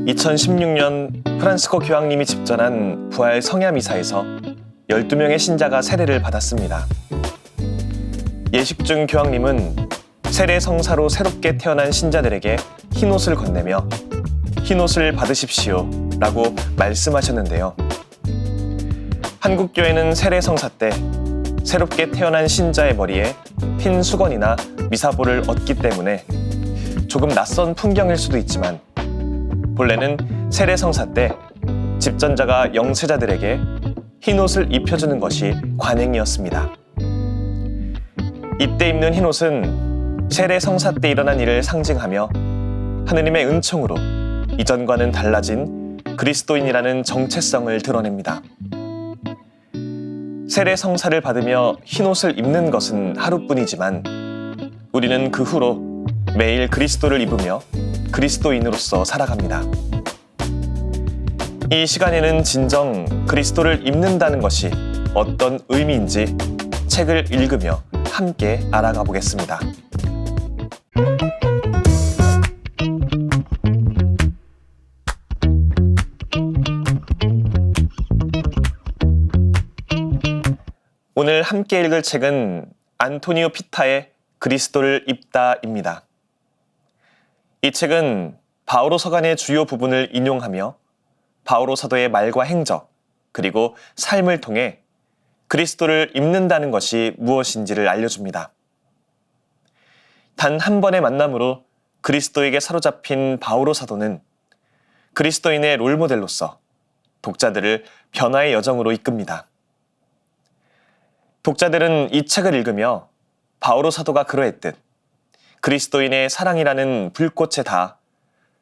2016년 프란시스코 교황님이 집전한 부활 성야미사에서 12명의 신자가 세례를 받았습니다. 예식 중 교황님은 세례 성사로 새롭게 태어난 신자들에게 흰옷을 건네며 흰옷을 받으십시오 라고 말씀하셨는데요. 한국교회는 세례 성사 때 새롭게 태어난 신자의 머리에 흰 수건이나 미사보를 얹기 때문에 조금 낯선 풍경일 수도 있지만 본래는 세례 성사 때 집전자가 영세자들에게 흰옷을 입혀주는 것이 관행이었습니다. 이때 입는 흰옷은 세례 성사 때 일어난 일을 상징하며 하느님의 은총으로 이전과는 달라진 그리스도인이라는 정체성을 드러냅니다. 세례 성사를 받으며 흰옷을 입는 것은 하루뿐이지만 우리는 그 후로 매일 그리스도를 입으며 그리스도인으로서 살아갑니다. 이 시간에는 진정 그리스도를 입는다는 것이 어떤 의미인지 책을 읽으며 함께 알아가 보겠습니다. 오늘 함께 읽을 책은 안토니오 피타의 그리스도를 입다입니다. 이 책은 바오로 서간의 주요 부분을 인용하며 바오로 사도의 말과 행적, 그리고 삶을 통해 그리스도를 입는다는 것이 무엇인지를 알려줍니다. 단 한 번의 만남으로 그리스도에게 사로잡힌 바오로 사도는 그리스도인의 롤모델로서 독자들을 변화의 여정으로 이끕니다. 독자들은 이 책을 읽으며 바오로 사도가 그러했듯 그리스도인의 사랑이라는 불꽃에 닿아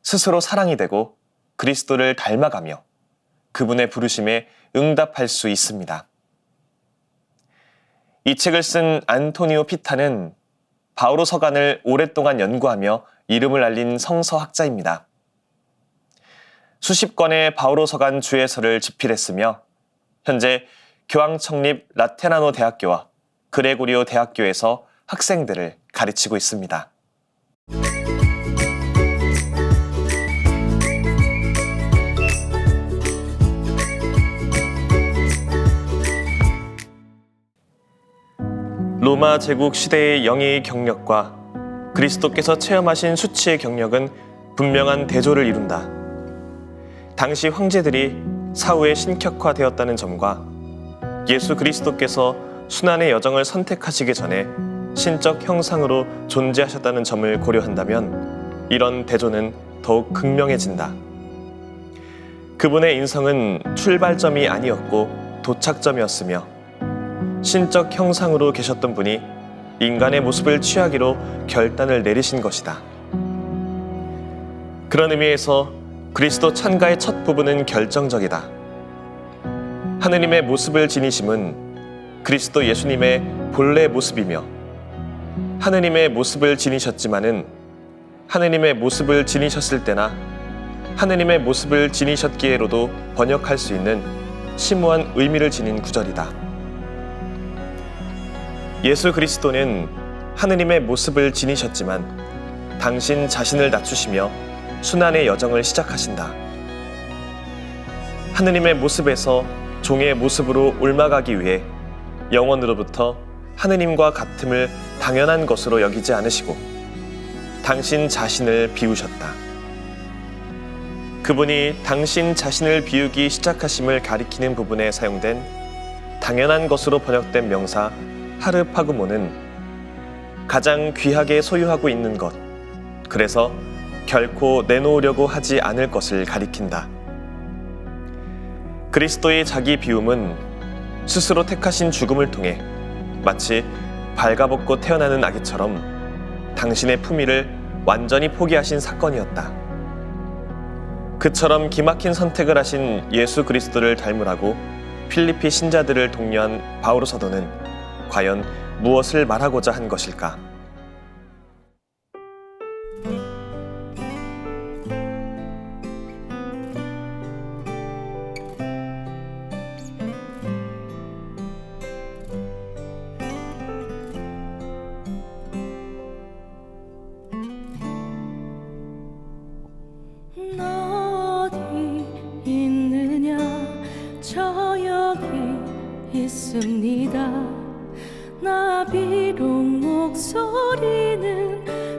스스로 사랑이 되고 그리스도를 닮아가며 그분의 부르심에 응답할 수 있습니다. 이 책을 쓴 안토니오 피타는 바오로 서간을 오랫동안 연구하며 이름을 알린 성서학자입니다. 수십 권의 바오로 서간 주해서를 집필했으며 현재 교황 창립 라테라노 대학교와 그레고리오 대학교에서 학생들을 가르치고 있습니다. 로마 제국 시대의 영예의 경력과 그리스도께서 체험하신 수치의 경력은 분명한 대조를 이룬다. 당시 황제들이 사후에 신격화되었다는 점과 예수 그리스도께서 순환의 여정을 선택하시기 전에 신적 형상으로 존재하셨다는 점을 고려한다면 이런 대조는 더욱 극명해진다. 그분의 인성은 출발점이 아니었고 도착점이었으며 신적 형상으로 계셨던 분이 인간의 모습을 취하기로 결단을 내리신 것이다. 그런 의미에서 그리스도 찬가의 첫 부분은 결정적이다. 하느님의 모습을 지니심은 그리스도 예수님의 본래 모습이며 하느님의 모습을 지니셨지만은 하느님의 모습을 지니셨을 때나 하느님의 모습을 지니셨기에로도 번역할 수 있는 심오한 의미를 지닌 구절이다. 예수 그리스도는 하느님의 모습을 지니셨지만 당신 자신을 낮추시며 순환의 여정을 시작하신다. 하느님의 모습에서 종의 모습으로 옮아가기 위해 영원으로부터 하느님과 같음을 당연한 것으로 여기지 않으시고 당신 자신을 비우셨다. 그분이 당신 자신을 비우기 시작하심을 가리키는 부분에 사용된 당연한 것으로 번역된 명사 하르파그모는 가장 귀하게 소유하고 있는 것, 그래서 결코 내놓으려고 하지 않을 것을 가리킨다. 그리스도의 자기 비움은 스스로 택하신 죽음을 통해 마치 발가벗고 태어나는 아기처럼 당신의 품위를 완전히 포기하신 사건이었다. 그처럼 기막힌 선택을 하신 예수 그리스도를 닮으라고 필리피 신자들을 독려한 바오로 사도는 과연 무엇을 말하고자 한 것일까? 너 있습니다. 나 비록 목소리는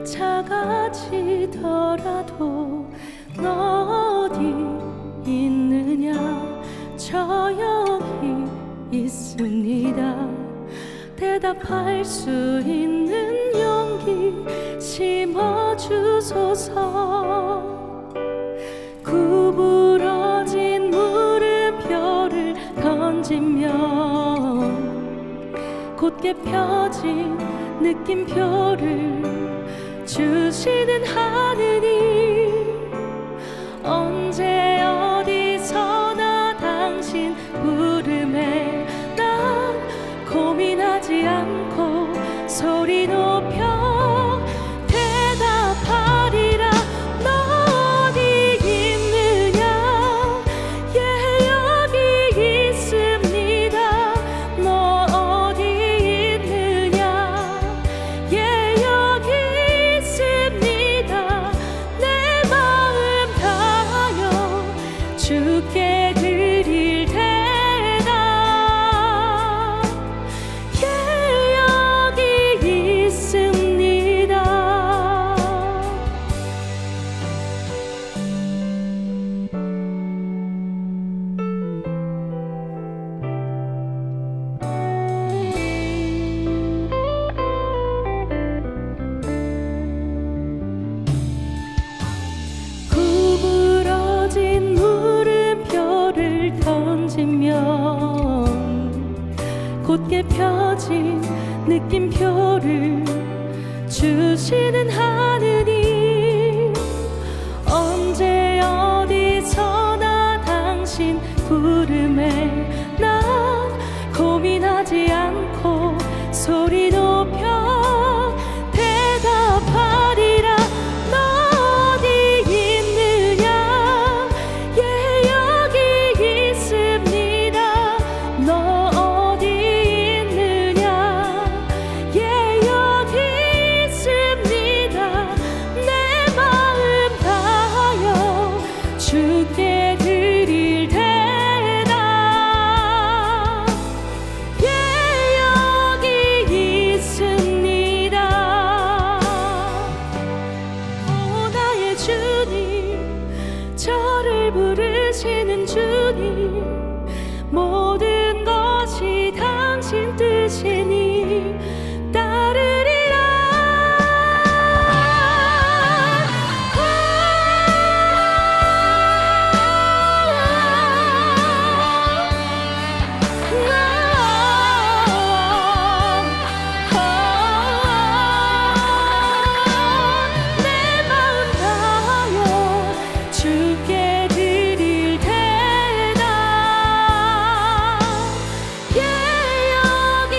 작아지더라도 너 어디 있느냐, 저 여기 있습니다. 대답할 수 있는 용기 심어주소서. 구부러진 물음표를 던지면 곧게 펴진 느낌표를 주시는 하느님, 언제 어디서나 당신 부름에 난 고민하지 않고 소리 높여 대답하리라. 너 어디 있느냐, 예 여기 있습니다. 너 어디 있느냐, 예 여기 있습니다. 내 마음 다하여 주께 드릴 대답, 예 여기 있습니다. 구부러진 물음표를 던지면 곧게 펴진 느낌표를 주시는 하느님, 언제 어디서나 당신 부름에 난 고민하지 않고 소리 높여 대답하리라. 너 어디 있느냐, 예 여기 있습니다. 너 어디 있느냐, 예 여기 있습니다. 내 마음 다하여 주께 드릴 대답, 예 여기 있습니다. 오 나의 주님, 저를 부르시는 주님, 모든 것이 당신 뜻이니 따르리라. 내 마음 다하여 주께 드릴 대답, 예 여기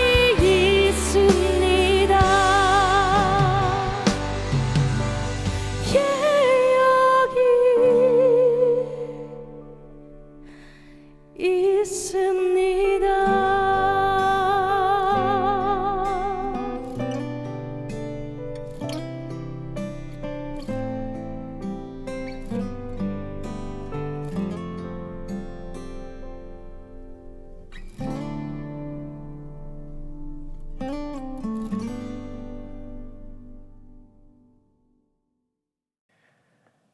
있습니다. 예 여기 있습니다.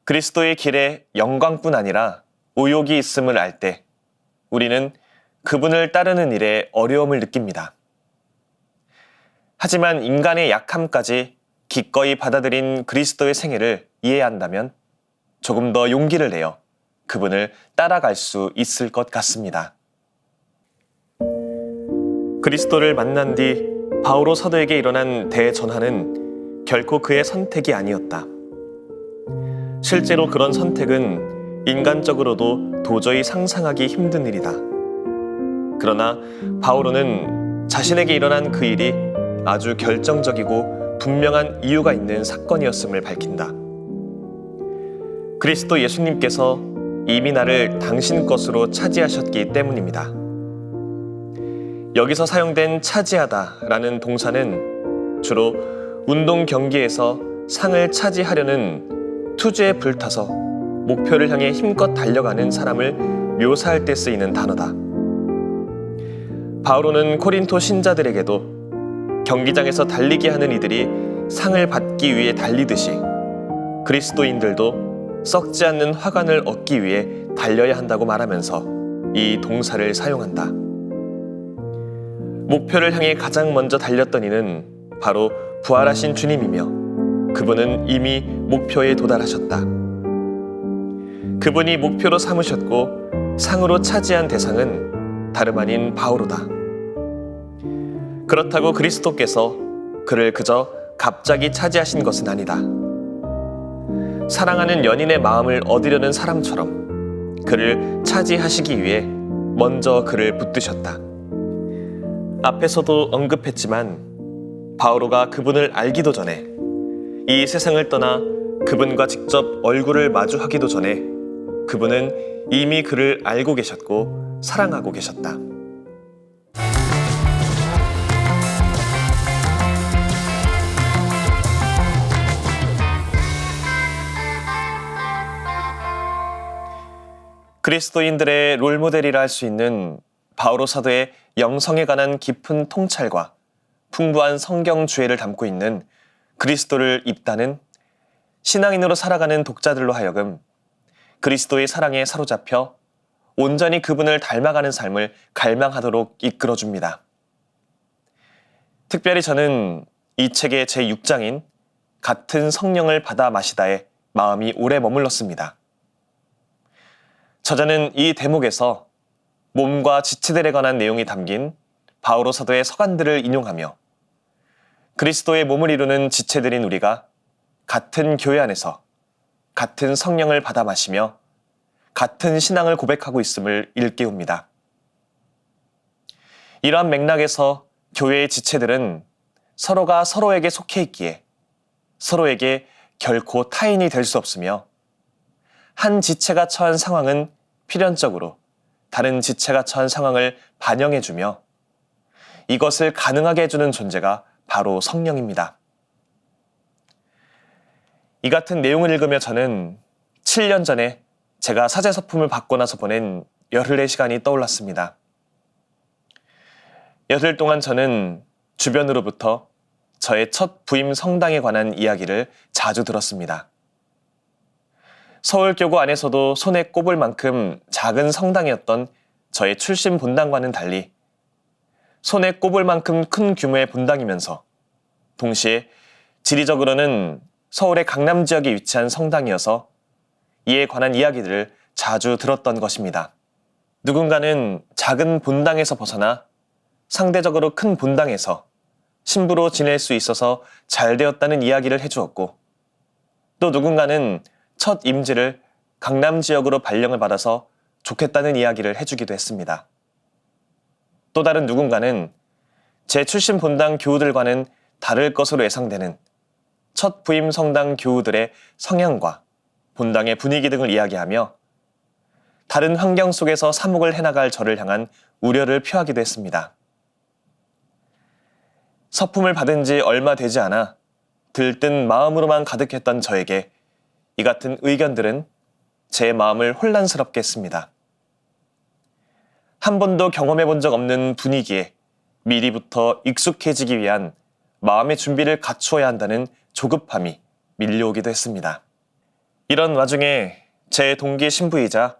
그리스도의 길에 영광뿐 아니라 의욕이 있음을 알 때 우리는 그분을 따르는 일에 어려움을 느낍니다. 하지만 인간의 약함까지 기꺼이 받아들인 그리스도의 생애를 이해한다면 조금 더 용기를 내어 그분을 따라갈 수 있을 것 같습니다. 그리스도를 만난 뒤 바오로 사도에게 일어난 대전환은 결코 그의 선택이 아니었다. 실제로 그런 선택은 인간적으로도 도저히 상상하기 힘든 일이다. 그러나 바오로는 자신에게 일어난 그 일이 아주 결정적이고 분명한 이유가 있는 사건이었음을 밝힌다. 그리스도 예수님께서 이미 나를 당신 것으로 차지하셨기 때문입니다. 여기서 사용된 차지하다라는 동사는 주로 운동 경기에서 상을 차지하려는 투주에 불타서 목표를 향해 힘껏 달려가는 사람을 묘사할 때 쓰이는 단어다. 바오로는 코린토 신자들에게도 경기장에서 달리기 하는 이들이 상을 받기 위해 달리듯이 그리스도인들도 썩지 않는 화관을 얻기 위해 달려야 한다고 말하면서 이 동사를 사용한다. 목표를 향해 가장 먼저 달렸던 이는 바로 부활하신 주님이며 그분은 이미 목표에 도달하셨다. 그분이 목표로 삼으셨고 상으로 차지한 대상은 다름 아닌 바오로다. 그렇다고 그리스도께서 그를 그저 갑자기 차지하신 것은 아니다. 사랑하는 연인의 마음을 얻으려는 사람처럼 그를 차지하시기 위해 먼저 그를 붙드셨다. 앞에서도 언급했지만 바오로가 그분을 알기도 전에 이 세상을 떠나 그분과 직접 얼굴을 마주하기도 전에 그분은 이미 그를 알고 계셨고 사랑하고 계셨다. 그리스도인들의 롤모델이라 할 수 있는 바오로 사도의 영성에 관한 깊은 통찰과 풍부한 성경 주해를 담고 있는 그리스도를 입다는 신앙인으로 살아가는 독자들로 하여금 그리스도의 사랑에 사로잡혀 온전히 그분을 닮아가는 삶을 갈망하도록 이끌어줍니다. 특별히 저는 이 책의 제6장인 같은 성령을 받아 마시다에 마음이 오래 머물렀습니다. 저자는 이 대목에서 몸과 지체들에 관한 내용이 담긴 바오로 사도의 서간들을 인용하며 그리스도의 몸을 이루는 지체들인 우리가 같은 교회 안에서 같은 성령을 받아 마시며 같은 신앙을 고백하고 있음을 일깨웁니다. 이러한 맥락에서 교회의 지체들은 서로가 서로에게 속해 있기에 서로에게 결코 타인이 될 수 없으며 한 지체가 처한 상황은 필연적으로 다른 지체가 처한 상황을 반영해주며 이것을 가능하게 해주는 존재가 바로 성령입니다. 이 같은 내용을 읽으며 저는 7년 전에 제가 사제서품을 받고 나서 보낸 열흘의 시간이 떠올랐습니다. 열흘 동안 저는 주변으로부터 저의 첫 부임 성당에 관한 이야기를 자주 들었습니다. 서울교구 안에서도 손에 꼽을 만큼 작은 성당이었던 저의 출신 본당과는 달리 손에 꼽을 만큼 큰 규모의 본당이면서 동시에 지리적으로는 서울의 강남 지역에 위치한 성당이어서 이에 관한 이야기들을 자주 들었던 것입니다. 누군가는 작은 본당에서 벗어나 상대적으로 큰 본당에서 신부로 지낼 수 있어서 잘 되었다는 이야기를 해주었고 또 누군가는 첫 임지를 강남 지역으로 발령을 받아서 좋겠다는 이야기를 해주기도 했습니다. 또 다른 누군가는 제 출신 본당 교우들과는 다를 것으로 예상되는 첫 부임 성당 교우들의 성향과 본당의 분위기 등을 이야기하며 다른 환경 속에서 사목을 해나갈 저를 향한 우려를 표하기도 했습니다. 서품을 받은 지 얼마 되지 않아 들뜬 마음으로만 가득했던 저에게 이 같은 의견들은 제 마음을 혼란스럽게 했습니다. 한 번도 경험해 본 적 없는 분위기에 미리부터 익숙해지기 위한 마음의 준비를 갖추어야 한다는 조급함이 밀려오기도 했습니다. 이런 와중에 제 동기 신부이자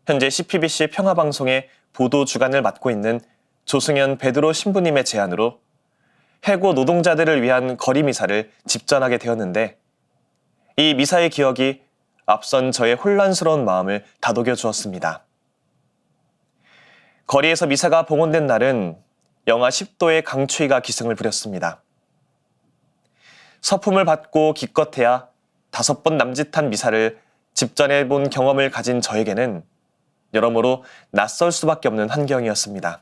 현재 CPBC 평화방송의 보도 주간을 맡고 있는 조승현 베드로 신부님의 제안으로 해고 노동자들을 위한 거리 미사를 집전하게 되었는데 이 미사의 기억이 앞선 저의 혼란스러운 마음을 다독여 주었습니다. 거리에서 미사가 봉헌된 날은 영하 10도의 강추위가 기승을 부렸습니다. 서품을 받고 기껏해야 5번 남짓한 미사를 집전해 본 경험을 가진 저에게는 여러모로 낯설 수밖에 없는 환경이었습니다.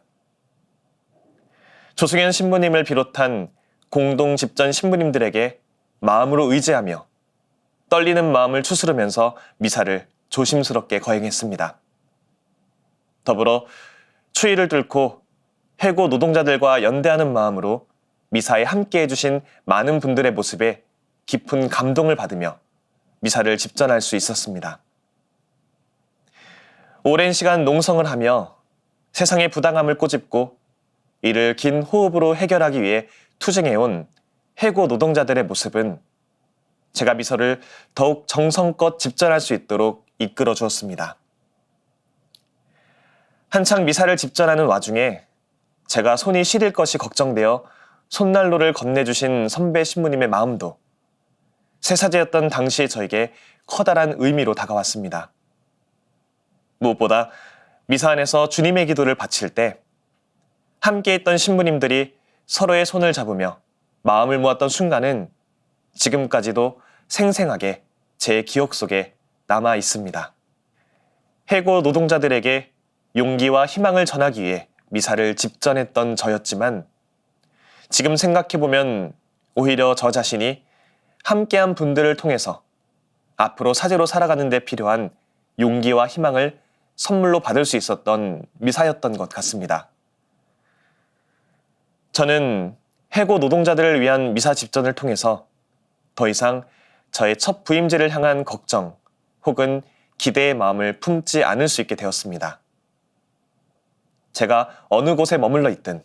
조승현 신부님을 비롯한 공동 집전 신부님들에게 마음으로 의지하며 떨리는 마음을 추스르면서 미사를 조심스럽게 거행했습니다. 더불어 추위를 뚫고 해고 노동자들과 연대하는 마음으로 미사에 함께 해주신 많은 분들의 모습에 깊은 감동을 받으며 미사를 집전할 수 있었습니다. 오랜 시간 농성을 하며 세상의 부당함을 꼬집고 이를 긴 호흡으로 해결하기 위해 투쟁해온 해고 노동자들의 모습은 제가 미사를 더욱 정성껏 집전할 수 있도록 이끌어 주었습니다. 한창 미사를 집전하는 와중에 제가 손이 시릴 것이 걱정되어 손난로를 건네주신 선배 신부님의 마음도 새사제였던 당시의 저에게 커다란 의미로 다가왔습니다. 무엇보다 미사 안에서 주님의 기도를 바칠 때 함께 있던 신부님들이 서로의 손을 잡으며 마음을 모았던 순간은 지금까지도 생생하게 제 기억 속에 남아 있습니다. 해고 노동자들에게 용기와 희망을 전하기 위해 미사를 집전했던 저였지만 지금 생각해보면 오히려 저 자신이 함께한 분들을 통해서 앞으로 사제로 살아가는 데 필요한 용기와 희망을 선물로 받을 수 있었던 미사였던 것 같습니다. 저는 해고 노동자들을 위한 미사 집전을 통해서 더 이상 저의 첫 부임제를 향한 걱정 혹은 기대의 마음을 품지 않을 수 있게 되었습니다. 제가 어느 곳에 머물러 있든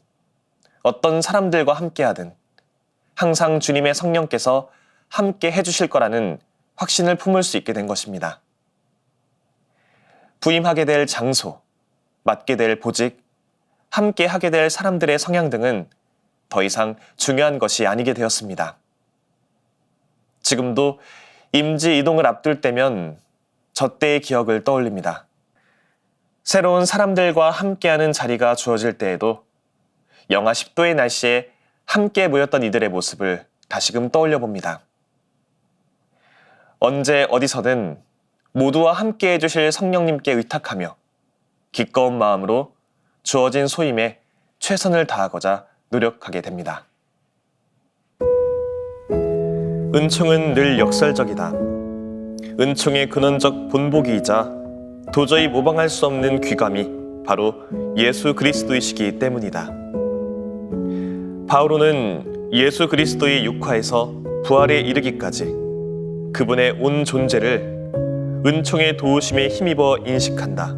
어떤 사람들과 함께하든 항상 주님의 성령께서 함께 해주실 거라는 확신을 품을 수 있게 된 것입니다. 부임하게 될 장소, 맡게 될 보직, 함께 하게 될 사람들의 성향 등은 더 이상 중요한 것이 아니게 되었습니다. 지금도 임지 이동을 앞둘 때면 저 때의 기억을 떠올립니다. 새로운 사람들과 함께하는 자리가 주어질 때에도 영하 10도의 날씨에 함께 모였던 이들의 모습을 다시금 떠올려 봅니다. 언제 어디서든 모두와 함께 해주실 성령님께 의탁하며 기꺼운 마음으로 주어진 소임에 최선을 다하고자 노력하게 됩니다. 은총은 늘 역설적이다. 은총의 근원적 본보기이자 도저히 모방할 수 없는 귀감이 바로 예수 그리스도이시기 때문이다. 바오로는 예수 그리스도의 육화에서 부활에 이르기까지 그분의 온 존재를 은총의 도우심에 힘입어 인식한다.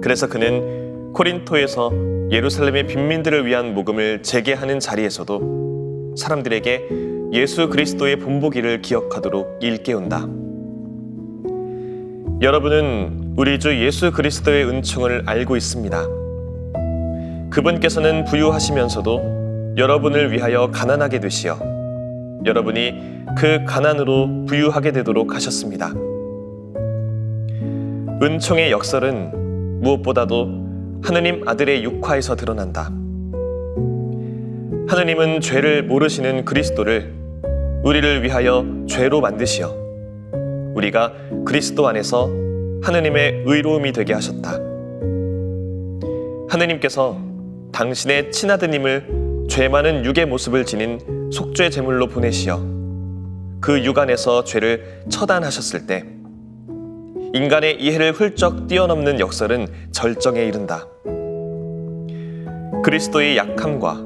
그래서 그는 코린토에서 예루살렘의 빈민들을 위한 복음을 재개하는 자리에서도 사람들에게 예수 그리스도의 본보기를 기억하도록 일깨운다. 여러분은 우리 주 예수 그리스도의 은총을 알고 있습니다. 그분께서는 부유하시면서도 여러분을 위하여 가난하게 되시어 여러분이 그 가난으로 부유하게 되도록 하셨습니다. 은총의 역설은 무엇보다도 하느님 아들의 육화에서 드러난다. 하느님은 죄를 모르시는 그리스도를 우리를 위하여 죄로 만드시어 우리가 그리스도 안에서 하느님의 의로움이 되게 하셨다. 하느님께서 당신의 친아드님을 죄 많은 육의 모습을 지닌 속죄 제물로 보내시어 그 육 안에서 죄를 처단하셨을 때 인간의 이해를 훌쩍 뛰어넘는 역설은 절정에 이른다. 그리스도의 약함과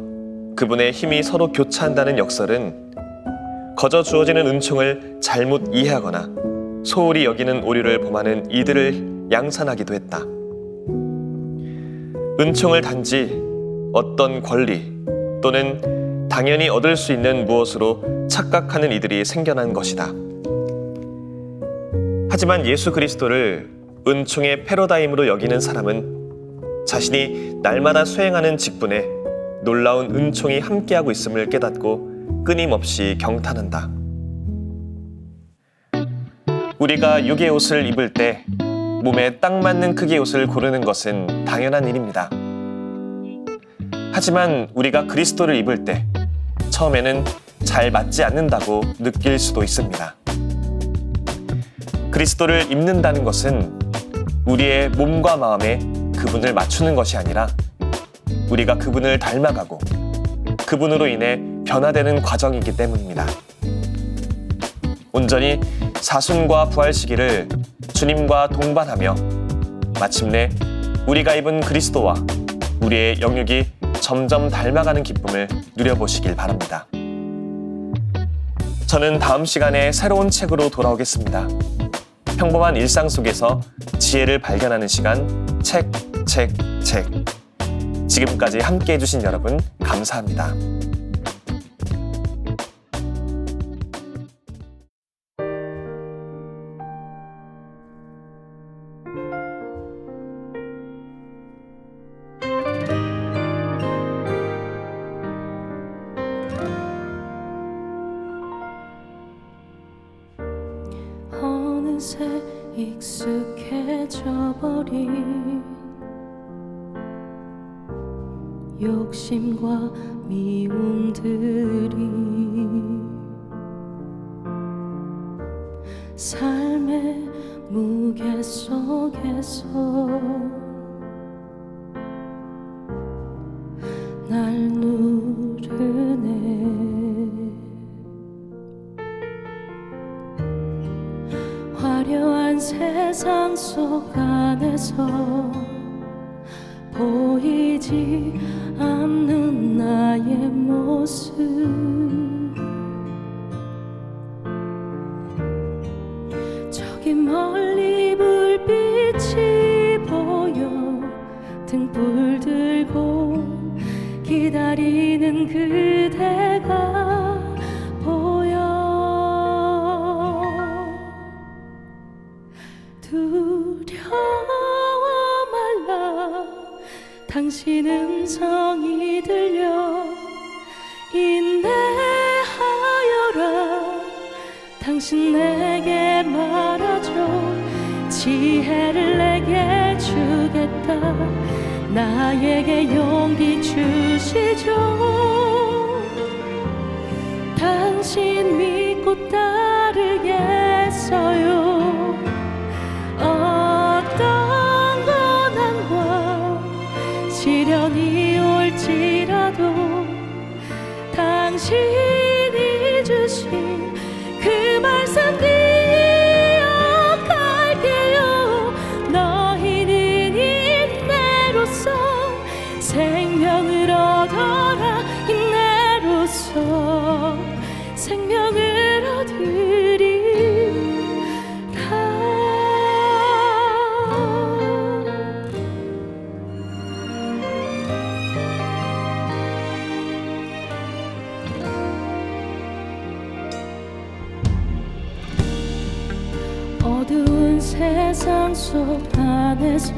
그분의 힘이 서로 교차한다는 역설은 거저 주어지는 은총을 잘못 이해하거나 소홀히 여기는 오류를 범하는 이들을 양산하기도 했다. 은총을 단지 어떤 권리 또는 당연히 얻을 수 있는 무엇으로 착각하는 이들이 생겨난 것이다. 하지만 예수 그리스도를 은총의 패러다임으로 여기는 사람은 자신이 날마다 수행하는 직분에 놀라운 은총이 함께하고 있음을 깨닫고 끊임없이 경탄한다. 우리가 육의 옷을 입을 때 몸에 딱 맞는 크기의 옷을 고르는 것은 당연한 일입니다. 하지만 우리가 그리스도를 입을 때 처음에는 잘 맞지 않는다고 느낄 수도 있습니다. 그리스도를 입는다는 것은 우리의 몸과 마음에 그분을 맞추는 것이 아니라 우리가 그분을 닮아가고 그분으로 인해 변화되는 과정이기 때문입니다. 온전히 사순과 부활 시기를 주님과 동반하며 마침내 우리가 입은 그리스도와 우리의 영육이 점점 닮아가는 기쁨을 누려보시길 바랍니다. 저는 다음 시간에 새로운 책으로 돌아오겠습니다. 평범한 일상 속에서 지혜를 발견하는 시간, 책. 지금까지 함께 해주신 여러분 감사합니다. 어느새 익숙해져 버린 욕심과 미움들이 삶의 무게 속에서 날 누르네. 화려한 세상 속 안에서 보이지 않는 나의 모습, 저기 멀리 불빛이 보여 등불 들고 기다리는 그대가 보여. 두려워 말라, 당신 음성이 들려 인내하여라, 당신 내게 말하죠. 지혜를 내게 주겠다, 나에게 용기 주시죠. 당신 믿고 따르겠어요. 어떤 고난과 시련이 올지라도 당신이 주신 그 말씀 기억할게요. 너희는 인내로서 생명을 얻어라, 인내로서 생명을 얻으리라. 어두운 세상 속 안에서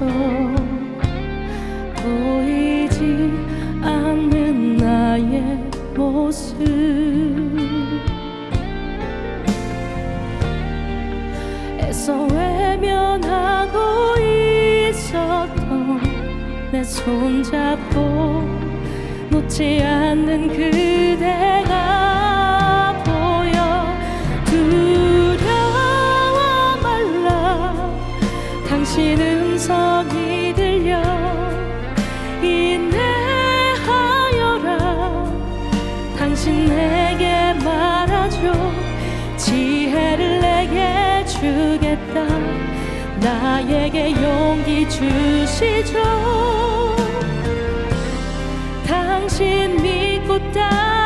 보이지 않는 나의 모습, 애써 외면하고 있었던 내 손잡고 놓지 않는 그대가 보여. 두려워 말라, 당신 음성이 들려 인내하여라, 당신 내게 말하죠. 지혜를 내게 주겠다, 나에게 용기 주시죠. 당신 믿고 따